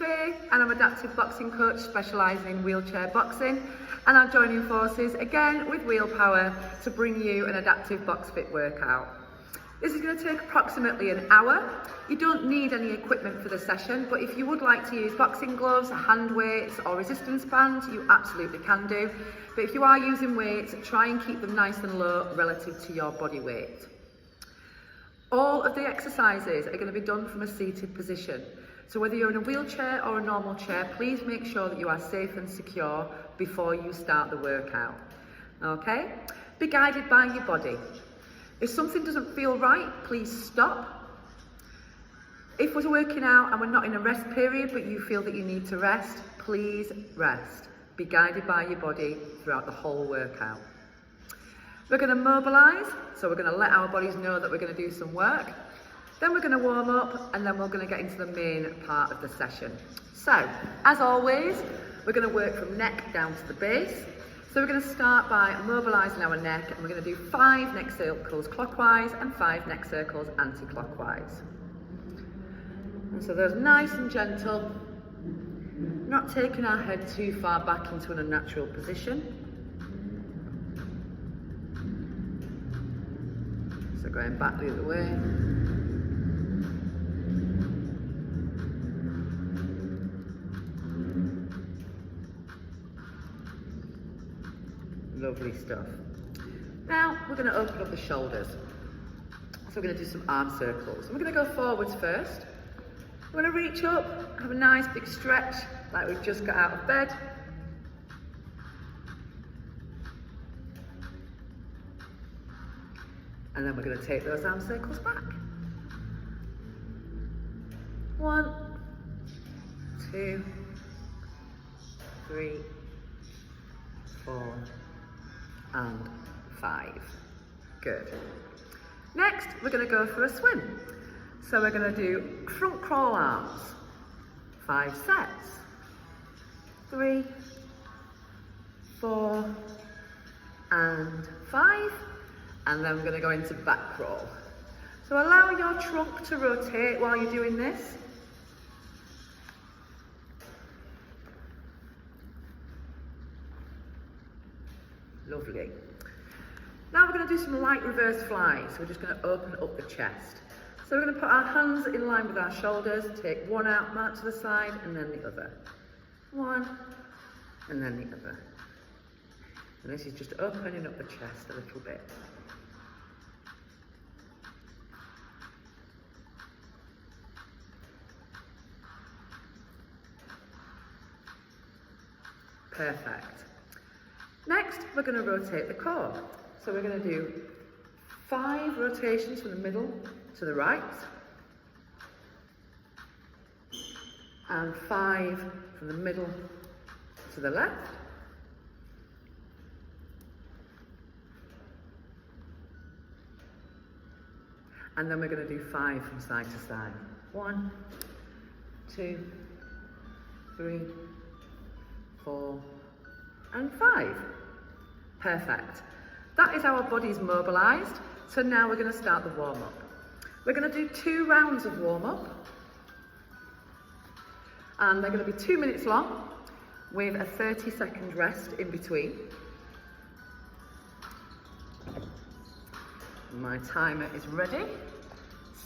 Faye and I'm adaptive boxing coach specialising in wheelchair boxing, and I'm joining forces again with Wheel Power to bring you an adaptive box fit workout. This is going to take approximately an hour. You don't need any equipment for the session, but if you would like to use boxing gloves, hand weights or resistance bands, you absolutely can do. But if you are using weights, try and keep them nice and low relative to your body weight. All of the exercises are going to be done from a seated position. So whether you're in a wheelchair or a normal chair, please make sure that you are safe and secure before you start the workout. Okay? Be guided by your body. If something doesn't feel right, please stop. If we're working out and we're not in a rest period, but you feel that you need to rest, please rest. Be guided by your body throughout the whole workout. We're going to mobilise, so we're going to let our bodies know that we're going to do some work. Then we're going to warm up, and then we're going to get into the main part of the session. So, as always, we're going to work from neck down to the base. So we're going to start by mobilising our neck, and we're going to do 5 neck circles clockwise and 5 neck circles anti-clockwise. And so those nice and gentle, not taking our head too far back into an unnatural position. So going back the other way. Lovely stuff. Now we're going to open up the shoulders. So we're going to do some arm circles. And we're going to go forwards first. We're going to reach up, have a nice big stretch like we've just got out of bed. And then we're going to take those arm circles back. 1, 2, 3, 4, and 5. Good. Next, we're going to go for a swim. So we're going to do front crawl arms. 5 sets. 3, 4, and 5. And then we're going to go into back crawl. So allow your trunk to rotate while you're doing this. Lovely. Now we're going to do some light reverse flies. So we're just going to open up the chest. So we're going to put our hands in line with our shoulders, take one out, mark to the side, and then the other. One, and then the other. And this is just opening up the chest a little bit. Perfect. Next, we're going to rotate the core. So we're going to do 5 rotations from the middle to the right, and 5 from the middle to the left, and then we're going to do 5 from side to side. 1, 2, 3, 4, and 5. Perfect. That is our bodies mobilised. So now we're going to start the warm-up. We're going to do 2 rounds of warm-up. And they're going to be 2 minutes long with a 30-second rest in between. My timer is ready.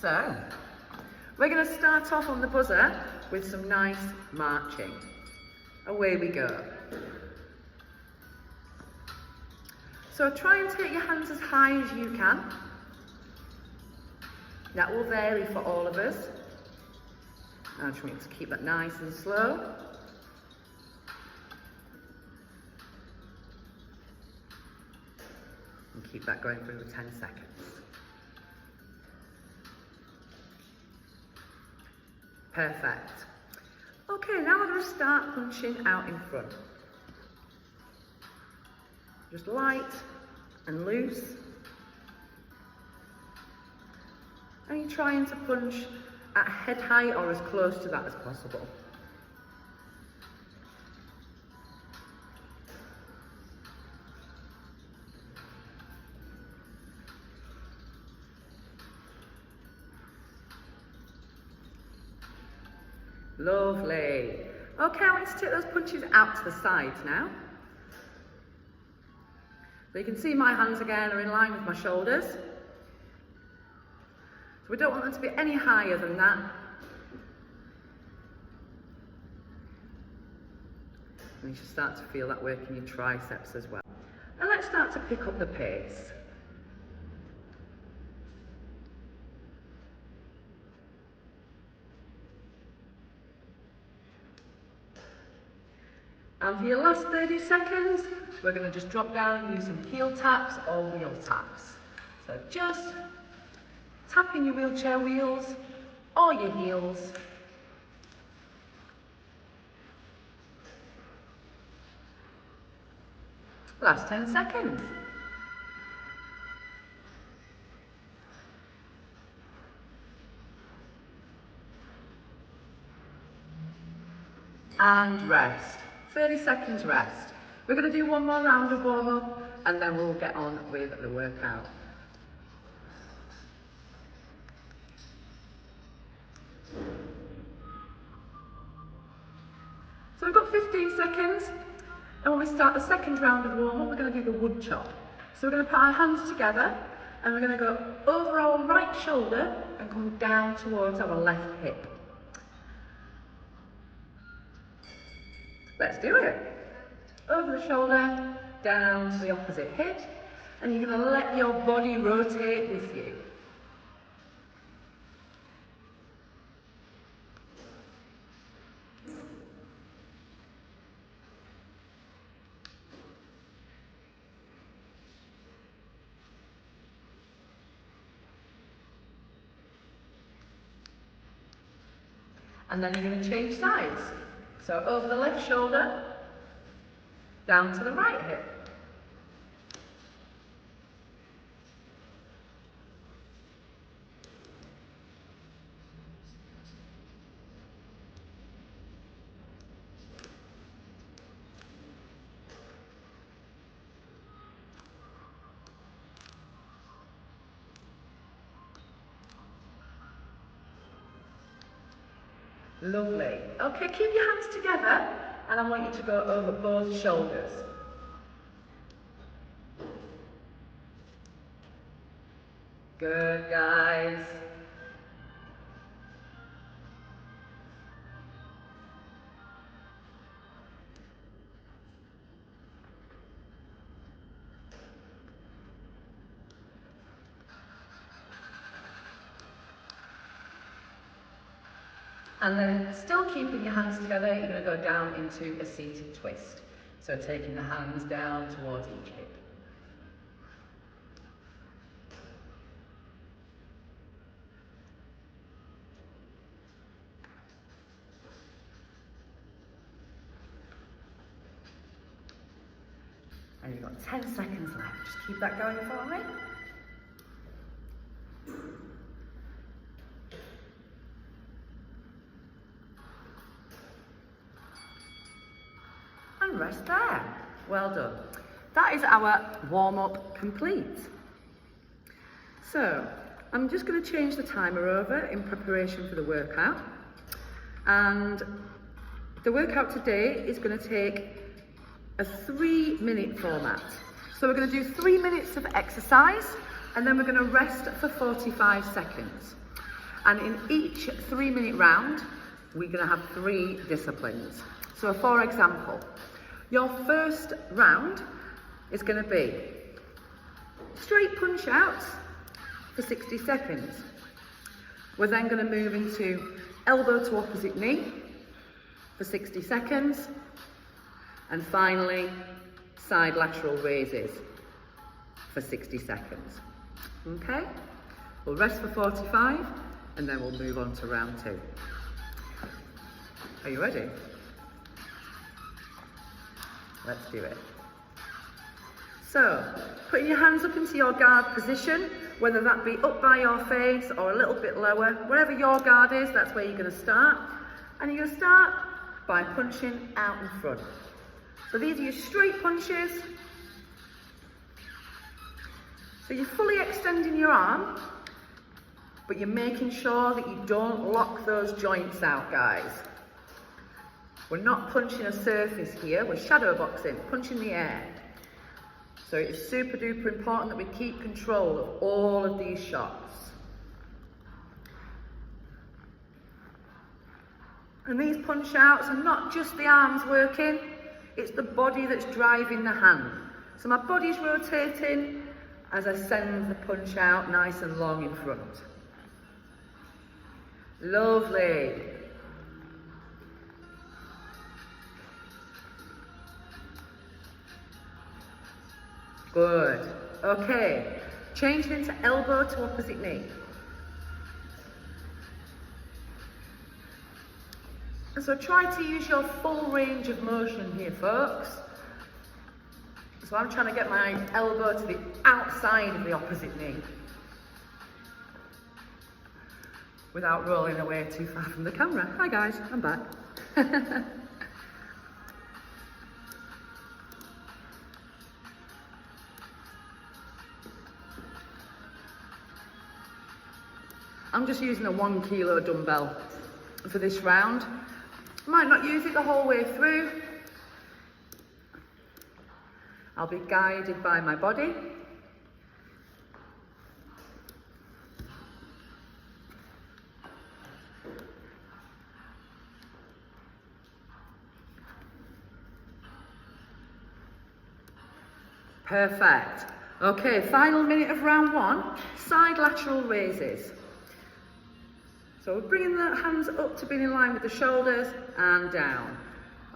So, we're going to start off on the buzzer with some nice marching. Away we go. So try and take your hands as high as you can. That will vary for all of us. I just want you to keep that nice and slow. And keep that going for another 10 seconds. Perfect. Okay, now we're going to start punching out in front. Just light and loose. And you're trying to punch at head height or as close to that as possible. Lovely. Okay, I want you to take those punches out to the sides now. So you can see my hands again are in line with my shoulders. So we don't want them to be any higher than that. And you should start to feel that work in your triceps as well. And let's start to pick up the pace. And for your last 30 seconds, we're going to just drop down and use some heel taps or wheel taps. So just tapping your wheelchair wheels or your heels. Last 10 seconds. And rest. 30 seconds rest. We're going to do one more round of warm up and then we'll get on with the workout. So we've got 15 seconds, and when we start the second round of warm up, we're going to do the wood chop. So we're going to put our hands together and we're going to go over our right shoulder and come down towards our left hip. Let's do it. Over the shoulder, down to the opposite hip, and you're going to let your body rotate with you. And then you're going to change sides. So over the left shoulder, down to the right hip. Lovely. Okay, keep your hands together and I want you to go over both shoulders. Good, guys. And then still keeping your hands together, you're going to go down into a seated twist. So taking the hands down towards each hip. And you've got 10 seconds left. Just keep that going for me. And rest there. Well done. That is our warm-up complete. So, I'm just going to change the timer over in preparation for the workout. And the workout today is going to take a 3-minute format. So we're going to do 3 minutes of exercise and then we're going to rest for 45 seconds. And in each 3-minute round, we're going to have 3 disciplines. So for example, your first round is going to be straight punch outs for 60 seconds. We're then going to move into elbow to opposite knee for 60 seconds. And finally, side lateral raises for 60 seconds. Okay? We'll rest for 45 and then we'll move on to round 2. Are you ready? Let's do it. So, putting your hands up into your guard position, whether that be up by your face or a little bit lower, wherever your guard is, that's where you're going to start. And you're going to start by punching out in front. So these are your straight punches. So you're fully extending your arm, but you're making sure that you don't lock those joints out, guys. We're not punching a surface here, we're shadow boxing, punching the air. So it's super duper important that we keep control of all of these shots. And these punch outs are not just the arms working, it's the body that's driving the hand. So my body's rotating as I send the punch out nice and long in front. Lovely. Good. Okay. Change into elbow to opposite knee. And so try to use your full range of motion here, folks. So I'm trying to get my elbow to the outside of the opposite knee without rolling away too far from the camera. Hi guys, I'm back. I'm just using a 1 kilo dumbbell for this round. Might not use it the whole way through. I'll be guided by my body. Perfect. Okay, final minute of round 1, side lateral raises. So we're bringing the hands up to being in line with the shoulders and down,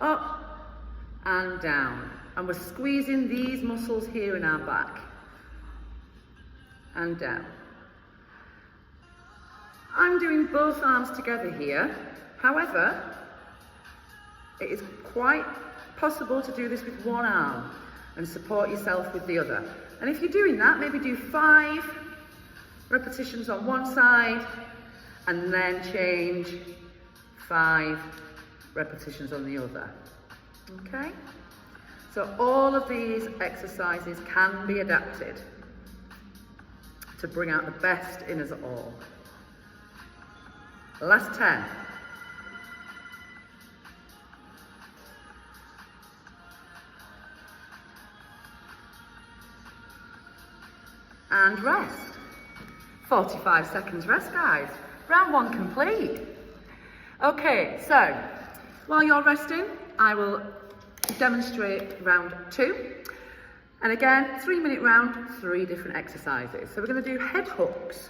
up and down. And we're squeezing these muscles here in our back and down. I'm doing both arms together here. However, it is quite possible to do this with one arm and support yourself with the other. And if you're doing that, maybe do 5 repetitions on one side and then change 5 repetitions on the other. Okay? So all of these exercises can be adapted to bring out the best in us all. Last 10. And rest. 45 seconds rest, guys. Round 1 complete. Okay, so while you're resting, I will demonstrate round 2. And again, 3-minute round, 3 different exercises. So we're going to do head hooks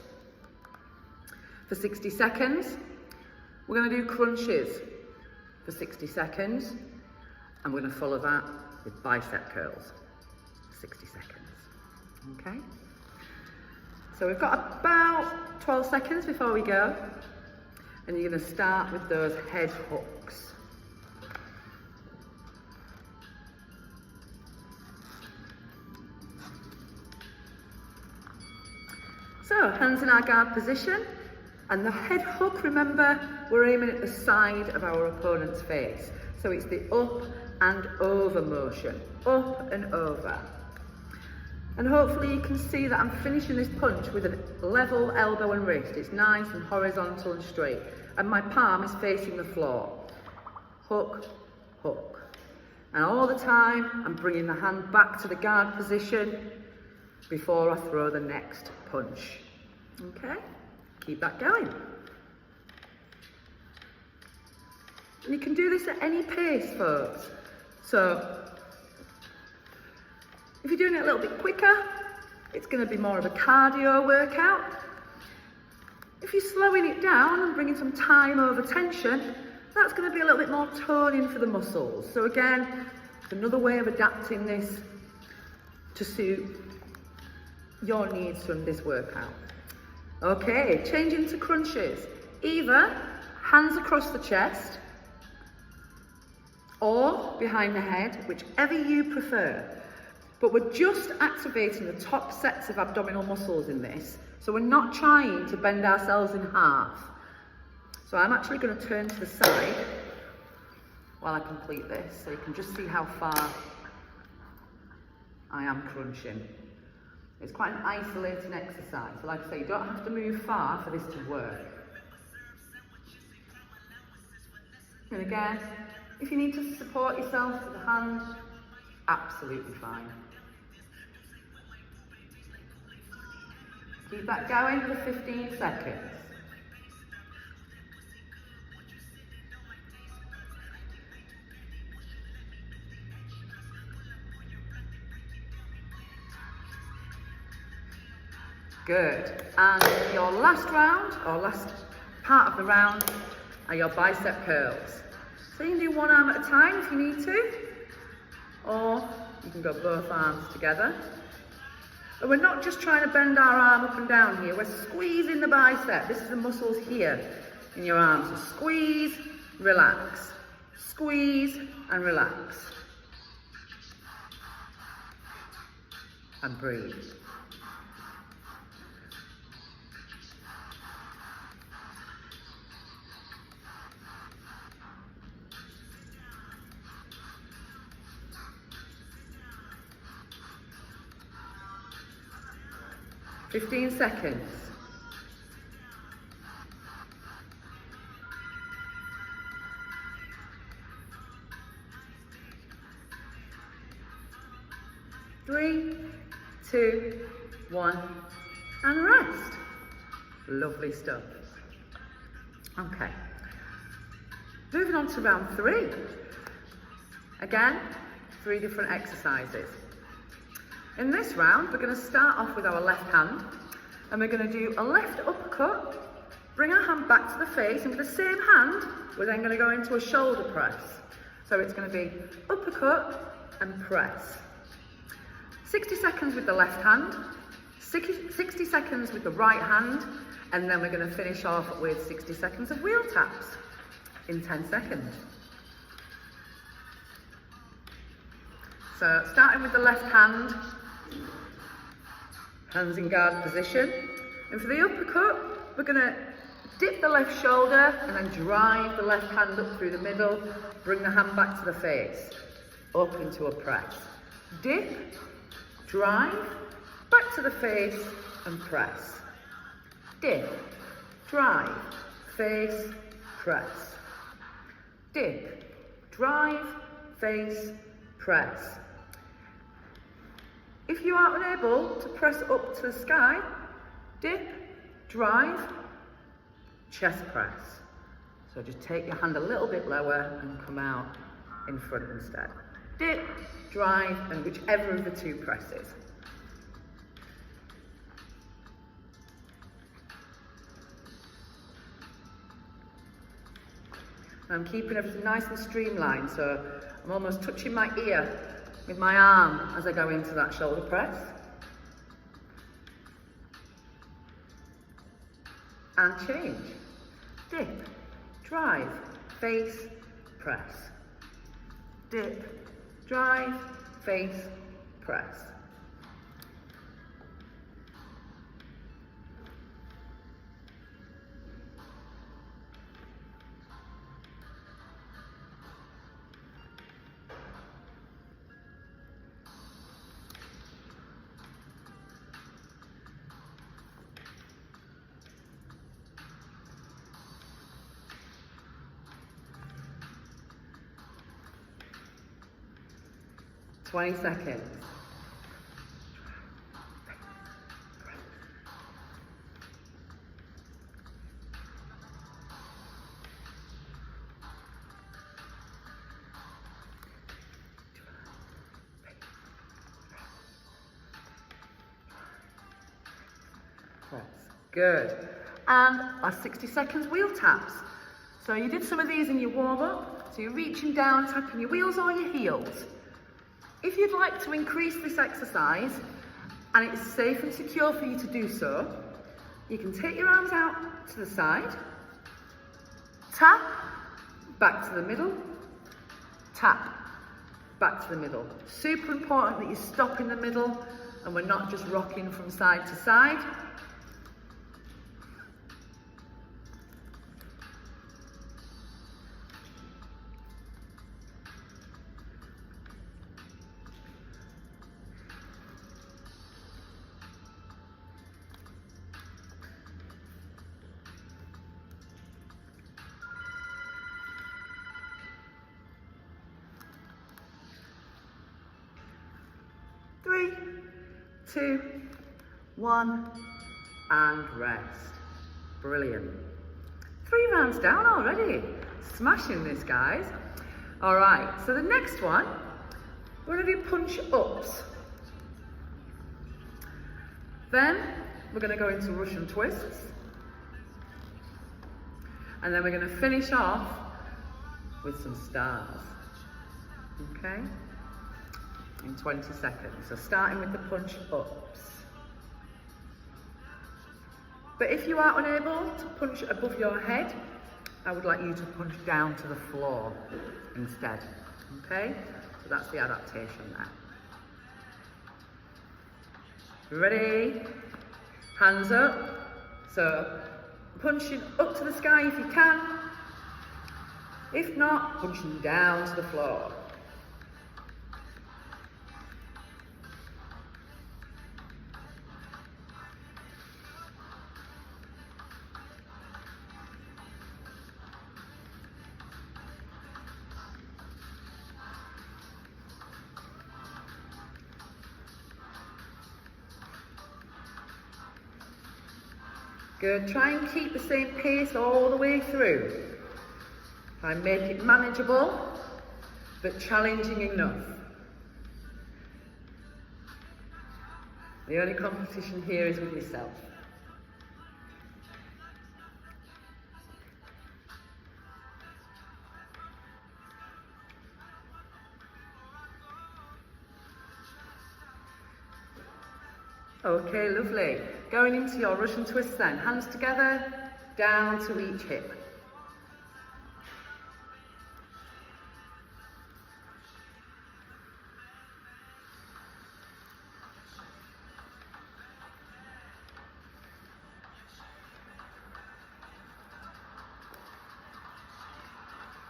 for 60 seconds. We're going to do crunches for 60 seconds. And we're going to follow that with bicep curls for 60 seconds. Okay? So we've got about 12 seconds before we go. And you're going to start with those head hooks. So, hands in our guard position, and the head hook, remember, we're aiming at the side of our opponent's face. So it's the up and over motion, up and over. And hopefully you can see that I'm finishing this punch with a level elbow and wrist. It's nice and horizontal and straight, and my palm is facing the floor. Hook, hook. And all the time, I'm bringing the hand back to the guard position before I throw the next punch. Okay, keep that going. And you can do this at any pace, folks. So, if you're doing it a little bit quicker, it's going to be more of a cardio workout. If you're slowing it down and bringing some time over tension, that's going to be a little bit more toning for the muscles. So again, it's another way of adapting this to suit your needs from this workout. Okay, changing to crunches. Either hands across the chest or behind the head, whichever you prefer. But we're just activating the top sets of abdominal muscles in this. So we're not trying to bend ourselves in half. So I'm actually going to turn to the side while I complete this, so you can just see how far I am crunching. It's quite an isolating exercise. So like I say, you don't have to move far for this to work. And again, If you need to support yourself with a hand, absolutely fine. Keep that going for 15 seconds. Good. And your last round, or last part of the round, are your bicep curls. So you can do one arm at a time if you need to, or you can go both arms together. And we're not just trying to bend our arm up and down here, we're squeezing the bicep. This is the muscles here in your arms. So squeeze, relax. Squeeze and relax. And breathe. Fifteen seconds. Three, two, one, and rest. Lovely stuff. Okay. Moving on to round 3. Again, 3 different exercises. In this round, we're going to start off with our left hand, and we're going to do a left uppercut, bring our hand back to the face, and with the same hand, we're then going to go into a shoulder press. So it's going to be uppercut and press. 60 seconds with the left hand, 60 seconds with the right hand, and then we're going to finish off with 60 seconds of wheel taps in 10 seconds. So starting with the left hand, hands in guard position. And for the uppercut, we're going to dip the left shoulder and then drive the left hand up through the middle, bring the hand back to the face, up into a press. Dip, drive, back to the face and press. Dip, drive, face, press. Dip, drive, face, press. If you are unable to press up to the sky, dip, drive, chest press. So just take your hand a little bit lower and come out in front instead. Dip, drive, and whichever of the 2 presses. I'm keeping everything nice and streamlined, so I'm almost touching my ear with my arm as I go into that shoulder press. And change. Dip, drive, face, press. Dip, drive, face, press. Twenty seconds. Good. And our 60 seconds wheel taps. So you did some of these in your warm-up. So you're reaching down, tapping your wheels or your heels. If you'd like to increase this exercise, and it's safe and secure for you to do so, you can take your arms out to the side, tap, back to the middle, tap, back to the middle. Super important that you stop in the middle and we're not just rocking from side to side. 2, 1, and rest. Brilliant. 3 rounds down already. Smashing this, guys. All right, so the next one, we're gonna do punch ups. Then we're gonna go into Russian twists. And then we're gonna finish off with some stars. Okay? In 20 seconds. So starting with the punch ups. But if you are unable to punch above your head, I would like you to punch down to the floor instead. Okay? So that's the adaptation there. Ready? Hands up. So punching up to the sky if you can. If not, punching down to the floor. Good. Try and keep the same pace all the way through. Try and make it manageable, but challenging enough. The only competition here is with yourself. Okay, lovely. Going into your Russian twist then. Hands together, down to each hip.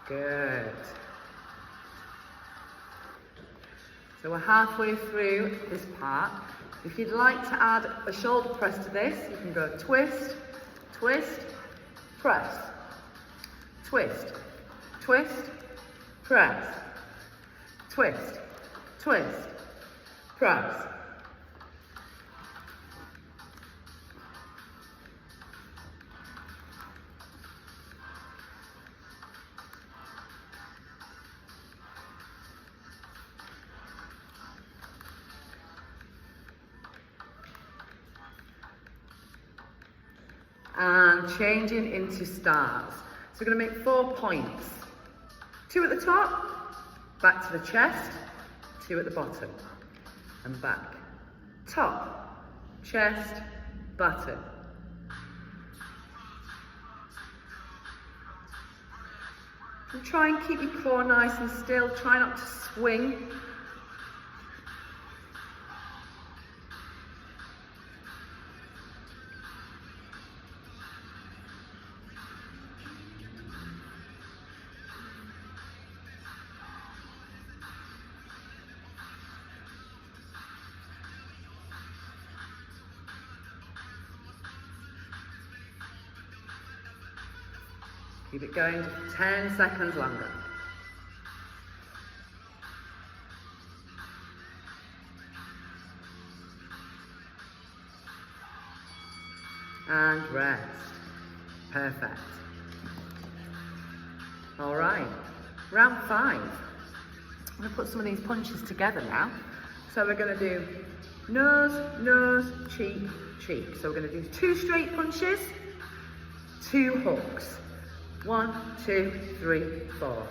Good. So we're halfway through this part. If you'd like to add a shoulder press to this, you can go twist, twist, press, twist, twist, press, twist, twist, press. And changing into stars. So we're going to make 4 points. 2 at the top, back to the chest, 2 at the bottom, and back. Top, chest, bottom. And try and keep your core nice and still. Try not to swing. Keep it going just 10 seconds longer. And rest. Perfect. All right, round 5. I'm going to put some of these punches together now. So we're going to do nose, nose, cheek, cheek. So we're going to do 2 straight punches, 2 hooks. 1, 2, 3, 4.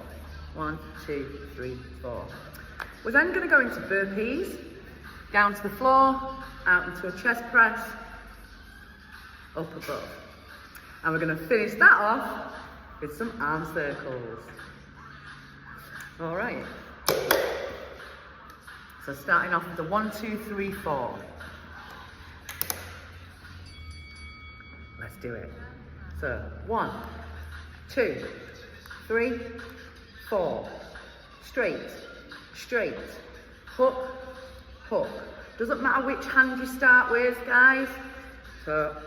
1, 2, 3, 4. We're then going to go into burpees, down to the floor, out into a chest press, up above. And we're going to finish that off with some arm circles. All right. So starting off with the 1, 2, 3, 4. Let's do it. So 1, 2, 3, 4. Straight, straight, hook, hook. Doesn't matter which hand you start with, guys. So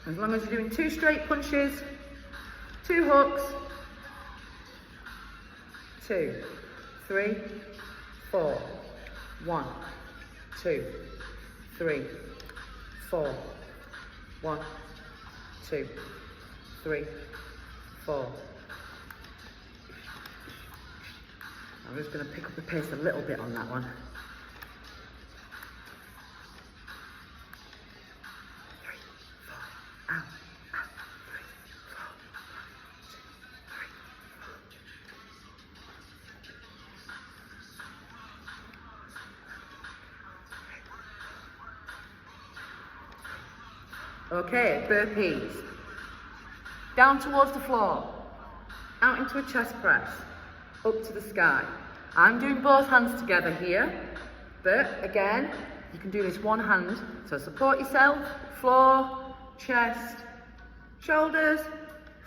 as long as you're doing 2 straight punches, 2 hooks, 2, 3, 4. 1, 2, 3, 4. 1, 2, 3, 4. I'm just going to pick up the pace a little bit on that one. 3, 4, out, 3, 4, 2, 3. Okay, burpees. Down towards the floor, out into a chest press, up to the sky. I'm doing both hands together here, but again, you can do this one hand. So support yourself, floor, chest, shoulders,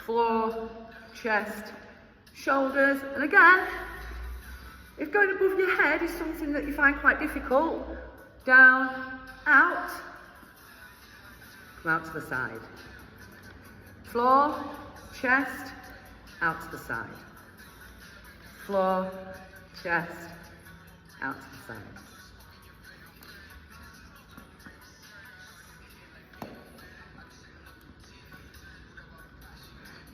floor, chest, shoulders. And again, if going above your head is something that you find quite difficult, down, out, come out to the side. Floor, chest, out to the side. Floor, chest, out to the side.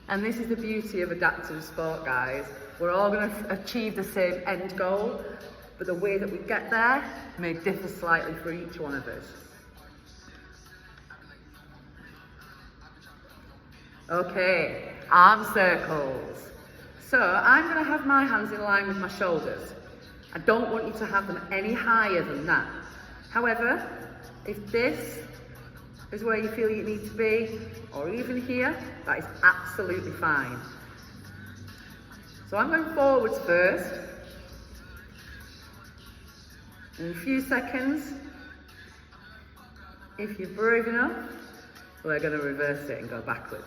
And this is the beauty of adaptive sport, guys. We're all going to achieve the same end goal, but the way that we get there may differ slightly for each one of us. Okay, arm circles. So I'm going to have my hands in line with my shoulders. I don't want you to have them any higher than that. However, if this is where you feel you need to be, or even here, that is absolutely fine. So I'm going forwards first. In a few seconds, if you're brave enough, we're going to reverse it and go backwards.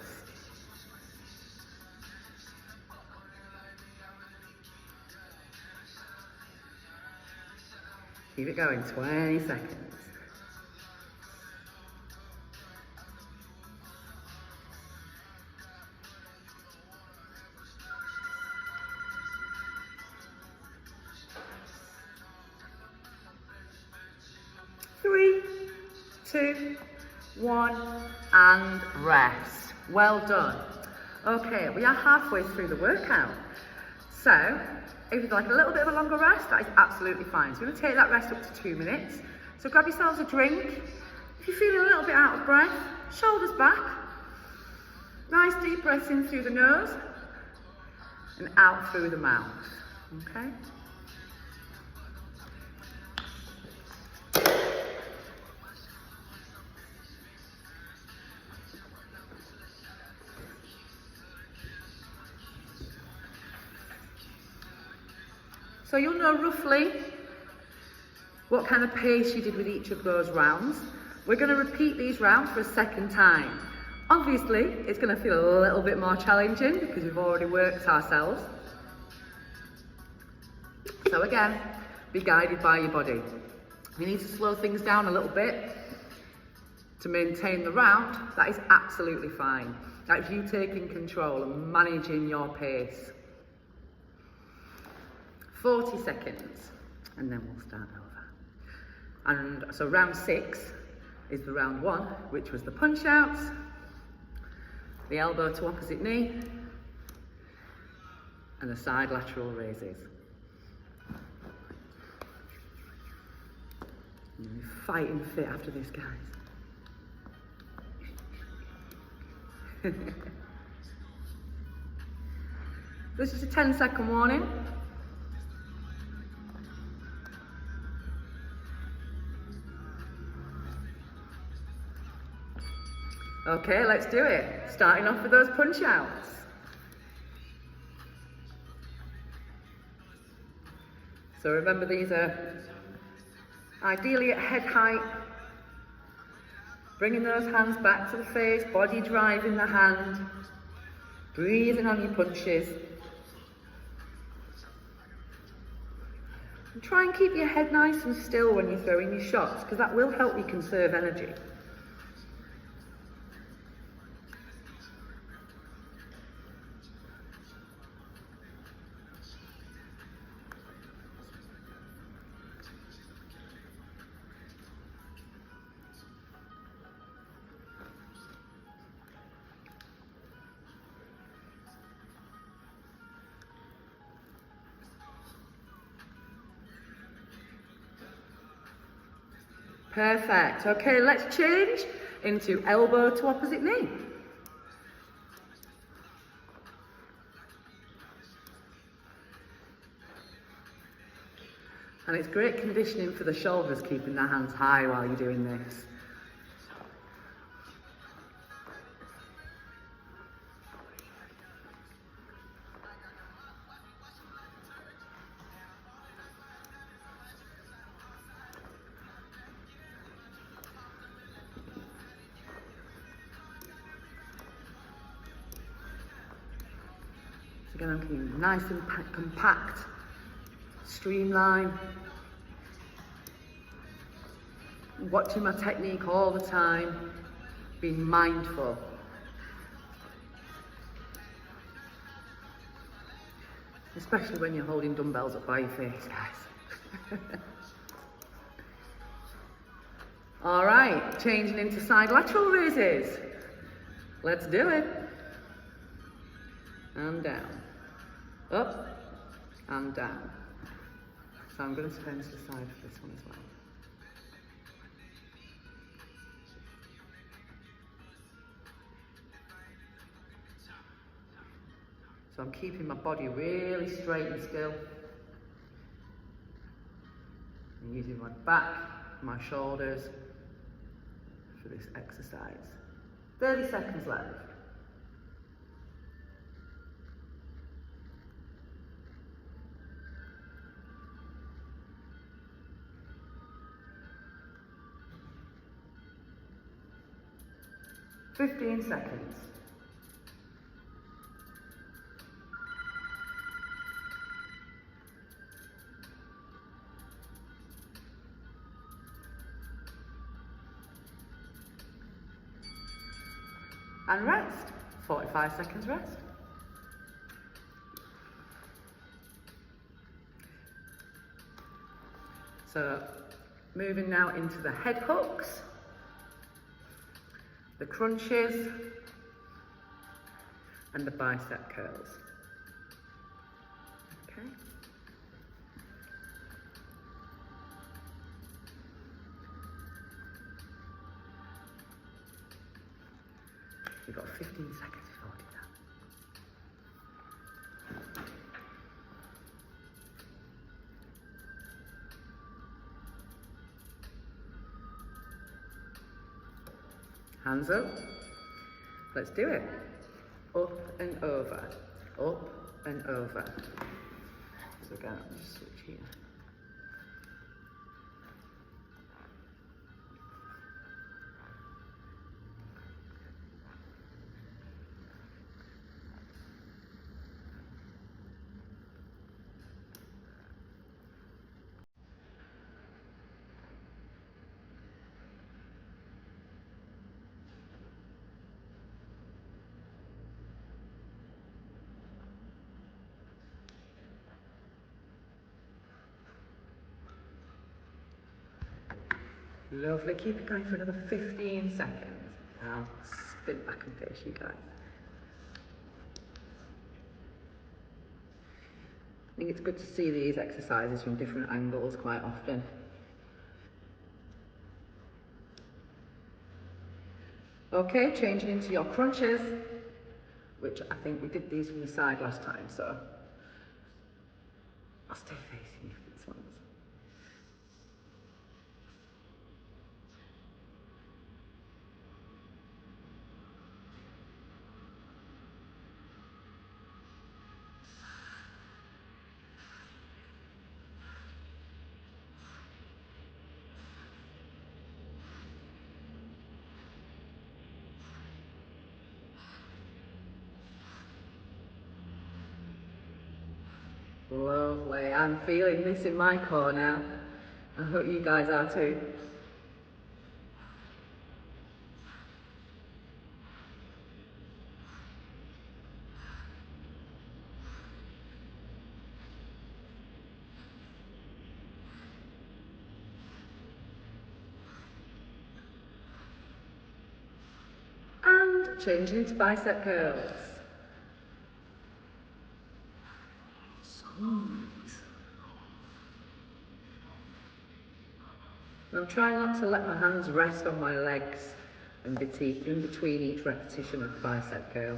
Keep it going, 20 seconds. Three, 2, 1, and rest. Well done. Okay, we are halfway through the workout. So, if you'd like a little bit of a longer rest, that is absolutely fine. So we're going to take that rest up to 2 minutes. So grab yourselves a drink. If you're feeling a little bit out of breath, shoulders back. Nice deep breaths in through the nose and out through the mouth. Okay? So you'll know roughly what kind of pace you did with each of those rounds. We're going to repeat these rounds for a second time. Obviously, it's going to feel a little bit more challenging because we've already worked ourselves. So again, be guided by your body. If you need to slow things down a little bit to maintain the round, that is absolutely fine. That's you taking control and managing your pace. 40 seconds, and then we'll start over. And so round 6 is the round 1, which was the punch outs, the elbow to opposite knee, and the side lateral raises. And you're fighting fit after this, guys. This is a 10-second warning. Okay, let's do it. Starting off with those punch outs. So remember, these are ideally at head height. Bringing those hands back to the face, body driving the hand. Breathing on your punches. And try and keep your head nice and still when you're throwing your shots, because that will help you conserve energy. Perfect. Okay, let's change into elbow to opposite knee. And it's great conditioning for the shoulders, keeping the hands high while you're doing this. So again, I'm keeping nice and compact, streamline. Watching my technique all the time, being mindful. Especially when you're holding dumbbells up by your face, guys. All right, changing into side lateral raises. Let's do it. And down, up and down. So I'm going to turn to the side for this one as well. So I'm keeping my body really straight and still. I'm using my back, my shoulders for this exercise. 30 seconds left. Fifteen seconds. And rest. 45 seconds rest. So moving now into the head hooks, the crunches, and the bicep curls. Okay. You've got 15 seconds before we do that. Hands up. Let's do it. Up and over. Up and over. So again, I'll just switch here. Lovely, keep it going for another 15 seconds. I'll spin back and face you guys. I think it's good to see these exercises from different angles quite often. Okay, changing into your crunches, which I think we did these from the side last time, so I'll stay facing you for this one. Lovely, I'm feeling this in my core now. I hope you guys are too. And changing into bicep curls. I'm trying not to let my hands rest on my legs and in between each repetition of bicep curl.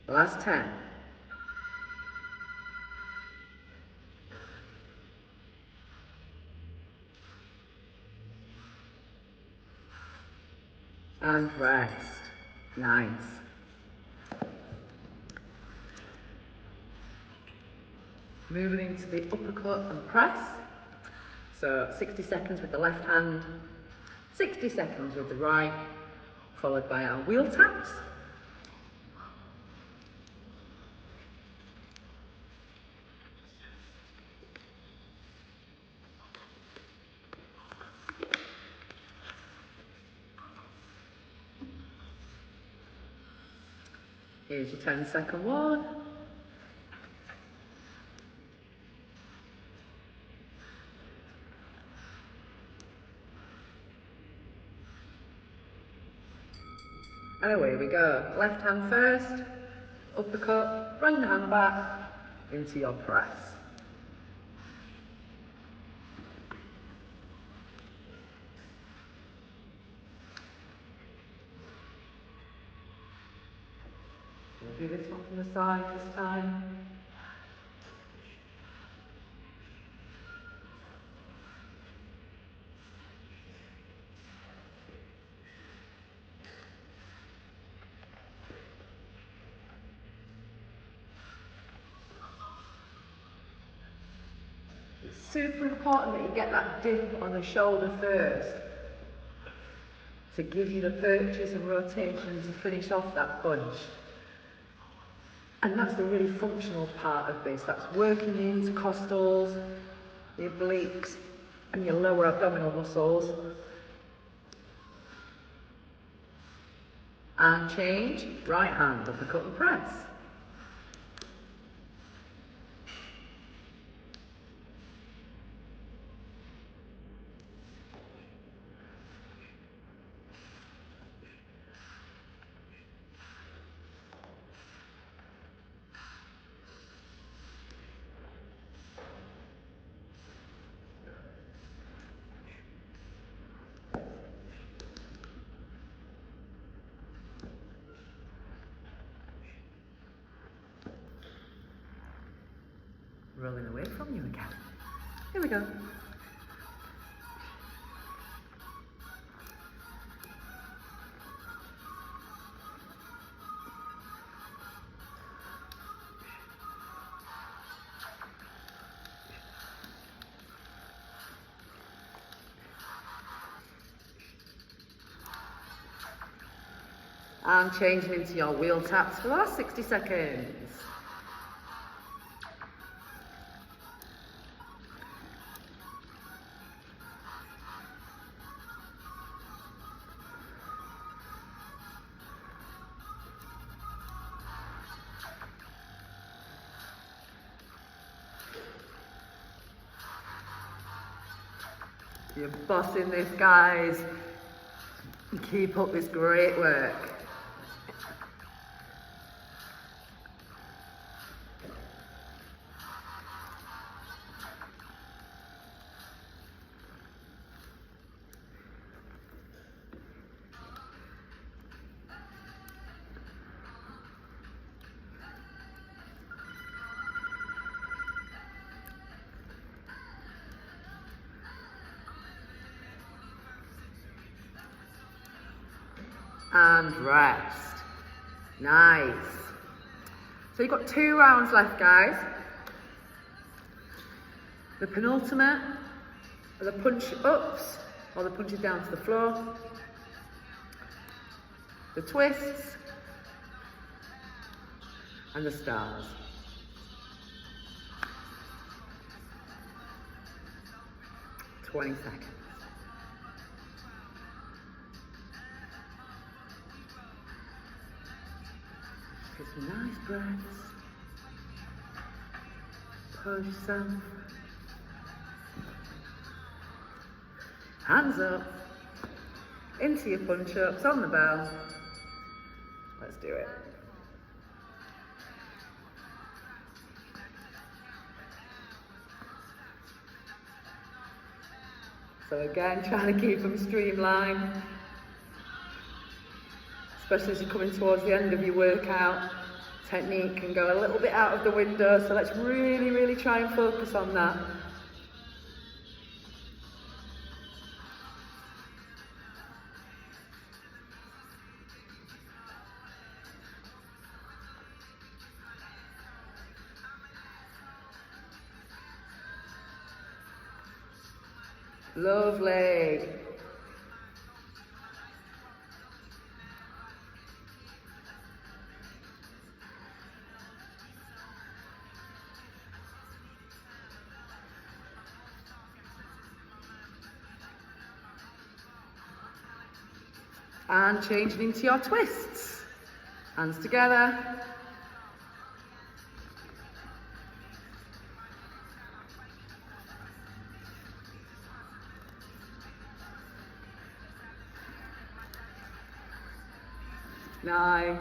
Last 10. And rest. Nice. Moving into the uppercut and press. So 60 seconds with the left hand, 60 seconds with the right, followed by our wheel taps. Here's your 10-second one. And away we go. Left hand first, uppercut, right hand back into your press. We'll do this one from the side this time. It's super important that you get that dip on the shoulder first to give you the purchase and rotation to finish off that punch. And that's the really functional part of this. That's working the intercostals, the obliques, and your lower abdominal muscles. And change, right hand, uppercut and press. Rolling away from you again. Here we go. And changing into your wheel taps for the last 60 seconds. You're bossing this, guys. Keep up this great work. And rest. Nice. So you've got 2 rounds left, guys. The penultimate are the punch ups, or the punches down to the floor. The twists. And the stars. "20 seconds. Take some nice breaths. Pose yourself. Hands up. Into your punch-ups on the bell. Let's do it. So again, trying to keep them streamlined, especially as you're coming towards the end of your workout. Technique can go a little bit out of the window, so let's really, really try and focus on that. Lovely. And changing into your twists. Hands together. Nice.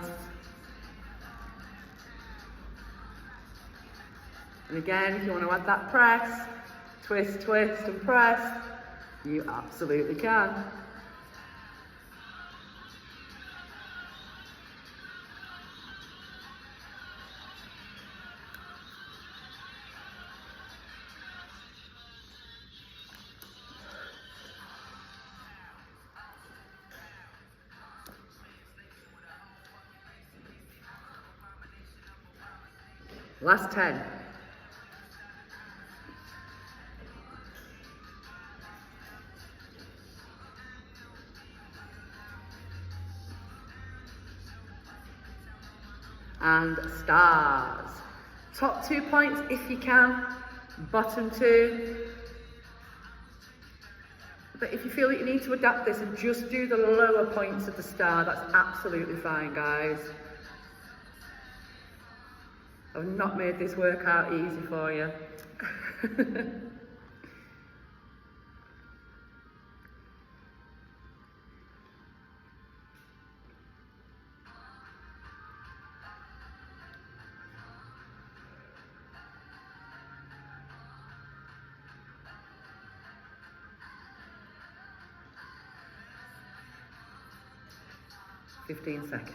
And again, if you want to add that press, twist, twist and press, you absolutely can. Last 10. And stars. Top 2 points if you can, bottom 2. But if you feel that you need to adapt this and just do the lower points of the star, that's absolutely fine, guys. I've not made this workout easy for you. .15 seconds.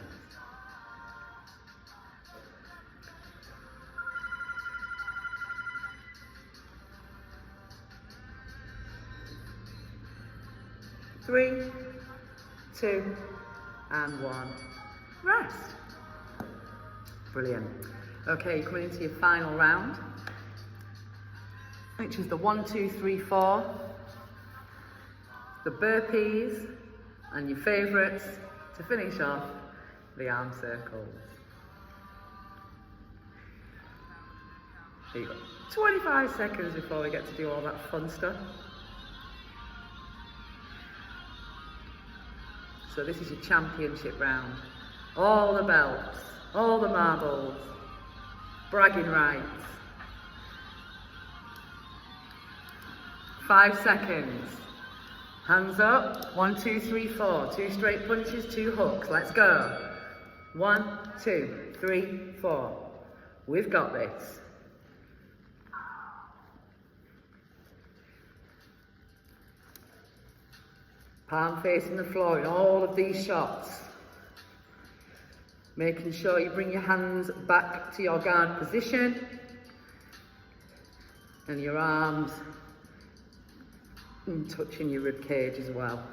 Three, 2, and 1. Rest. Brilliant. Okay, you're coming into your final round, which is the 1, 2, 3, 4, the burpees, and your favourites to finish off, the arm circles. So you've got 25 seconds before we get to do all that fun stuff. So this is your championship round. All the belts, all the marbles, bragging rights. 5 seconds. Hands up. 1, 2, 3, 4. 2 straight punches, 2 hooks. Let's go. 1, 2, 3, 4. We've got this. Palm facing the floor in all of these shots. Making sure you bring your hands back to your guard position. And your arms touching your rib cage as well.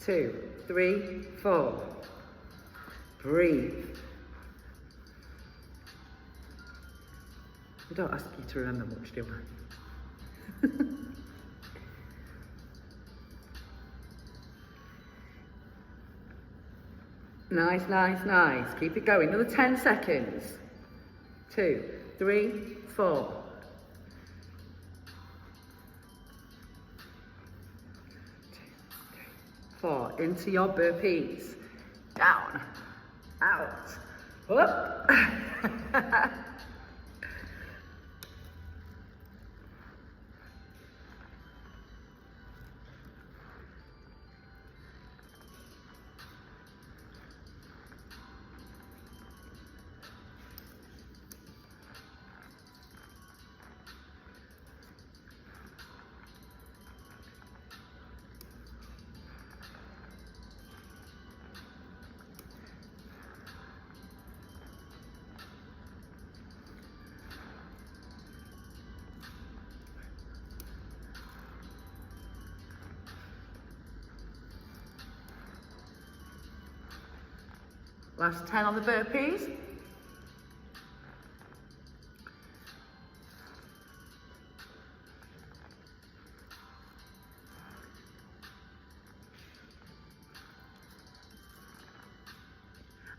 2, 3, 4. Breathe. I don't ask you to remember much, do I? Nice, nice, nice. Keep it going. Another 10 seconds. 2, 3, 4. 4. Into your burpees. down, out, up. Last 10 on the burpees.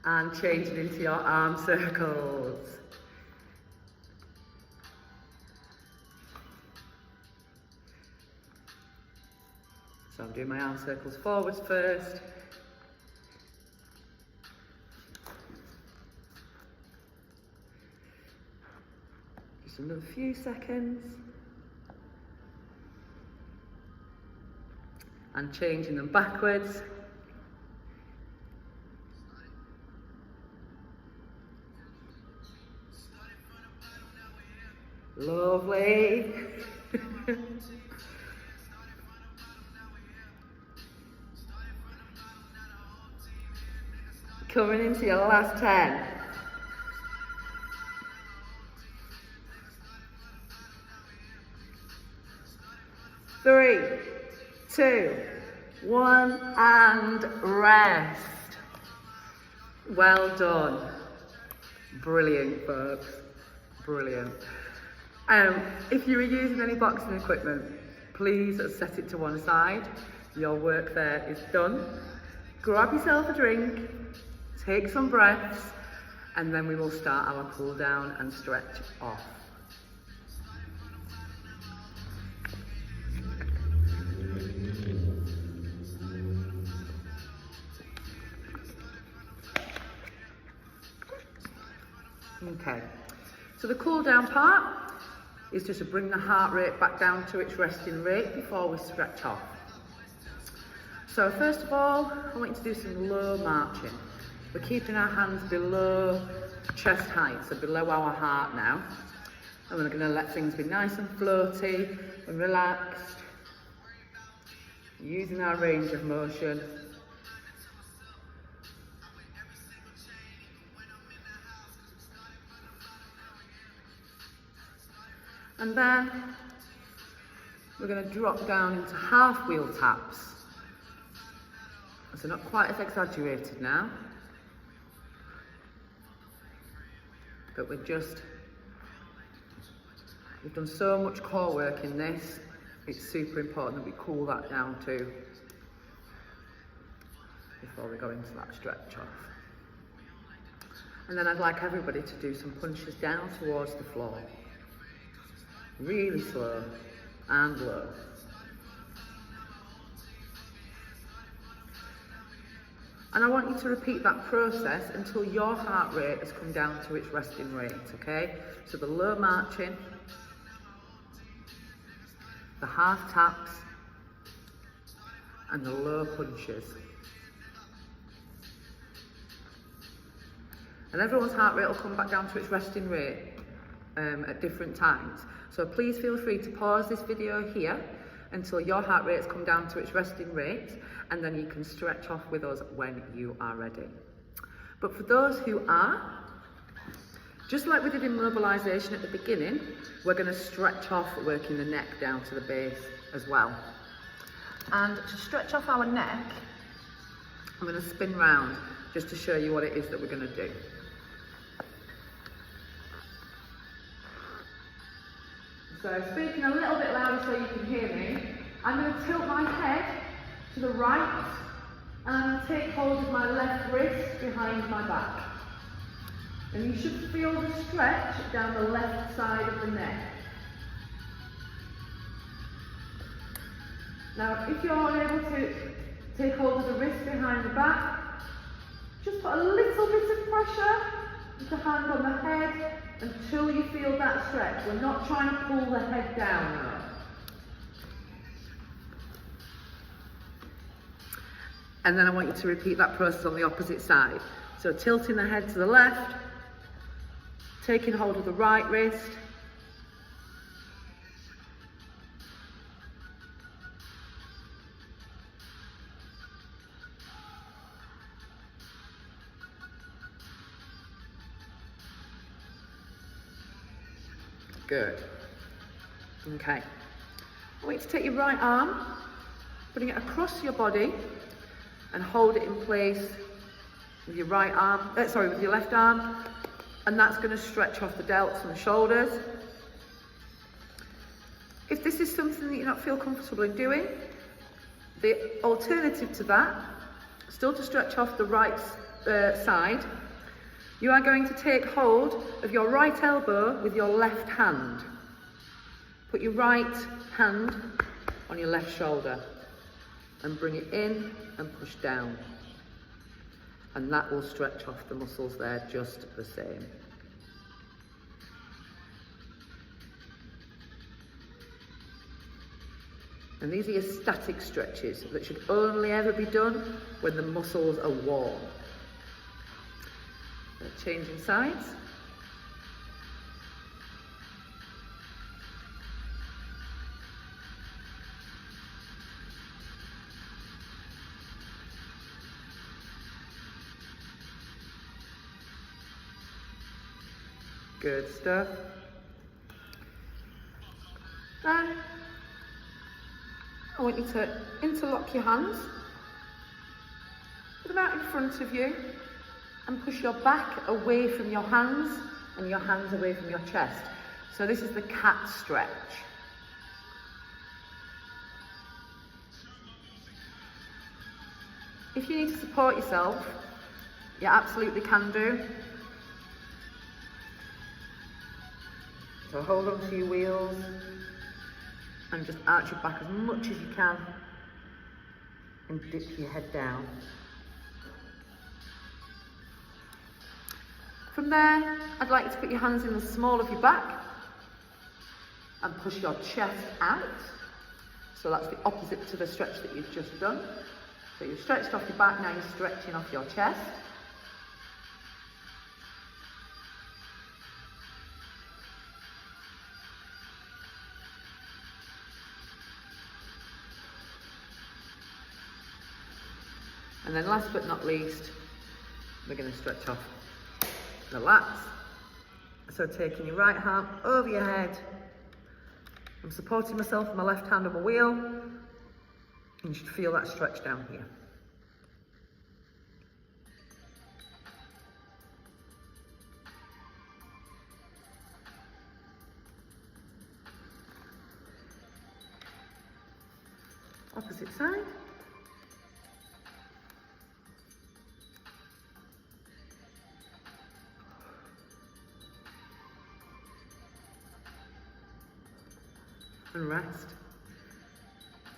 And change it into your arm circles. So I'm doing my arm circles forwards first. Just another few seconds. And changing them backwards. Lovely. Coming into your last 10. 3, 2, 1, and rest. Well done. Brilliant, folks. Brilliant. If you were using any boxing equipment, please set it to one side. Your work there is done. Grab yourself a drink, take some breaths, and then we will start our cool down and stretch off. Okay, so the cool down part is just to bring the heart rate back down to its resting rate before we stretch off. So first of all, I want you to do some low marching. We're keeping our hands below chest height, so below our heart now. And we're going to let things be nice and floaty and relaxed, using our range of motion. And then we're going to drop down into half wheel taps. So not quite as exaggerated now, but we've done so much core work in this, it's super important that we cool that down too before we go into that stretch off. And then I'd like everybody to do some punches down towards the floor. Really slow and low. And I want you to repeat that process until your heart rate has come down to its resting rate, okay? So the low marching, the half taps, and the low punches. And everyone's heart rate will come back down to its resting rate at different times. So please feel free to pause this video here until your heart rate has come down to its resting rate, and then you can stretch off with us when you are ready. But for those who are, just like we did in mobilisation at the beginning, we're going to stretch off, working the neck down to the base as well. And to stretch off our neck, I'm going to spin round just to show you what it is that we're going to do. So speaking a little bit louder so you can hear me, I'm going to tilt my head to the right, and I'm going to take hold of my left wrist behind my back. And you should feel the stretch down the left side of the neck. Now, if you're unable to take hold of the wrist behind the back, Just put a little bit of pressure with the hand on the head until you feel that stretch. We're not trying to pull the head down now. And then I want you to repeat that process on the opposite side. So tilting the head to the left, taking hold of the right wrist, good. Okay. I want you to take your right arm, putting it across your body, and hold it in place with your right arm, with your left arm, and that's going to stretch off the delts and the shoulders. If this is something that you don't feel comfortable in doing, the alternative to that, still to stretch off the right side, you are going to take hold of your right elbow with your left hand. Put your right hand on your left shoulder and bring it in and push down. And that will stretch off the muscles there just the same. And these are your static stretches that should only ever be done when the muscles are warm. Changing sides. Good stuff. Then I want you to interlock your hands, put them out in front of you, and push your back away from your hands and your hands away from your chest. So this is the cat stretch. If you need to support yourself, you absolutely can do. So hold on to your wheels and just arch your back as much as you can and dip your head down. From there, I'd like you to put your hands in the small of your back and push your chest out. So that's the opposite to the stretch that you've just done. So you've stretched off your back, now you're stretching off your chest. And then last but not least, we're going to stretch off the lats. So taking your right arm over your head, I'm supporting myself with my left hand on my wheel, and you should feel that stretch down here. Opposite side. And rest.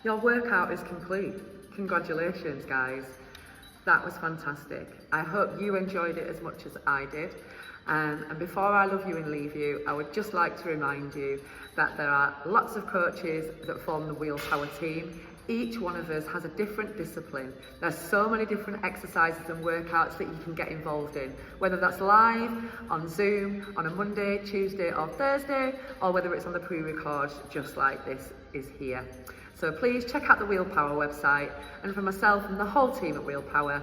Your workout is complete. Congratulations, guys. That was fantastic. I hope you enjoyed it as much as I did. And before I love you and leave you, I would just like to remind you that there are lots of coaches that form the Wheel Power team. Each one of us has a different discipline. There's so many different exercises and workouts that you can get involved in, whether that's live, on Zoom, on a Monday, Tuesday or Thursday, or whether it's on the pre-record just like this is here. So please check out the Wheel Power website, and for myself and the whole team at Wheel Power,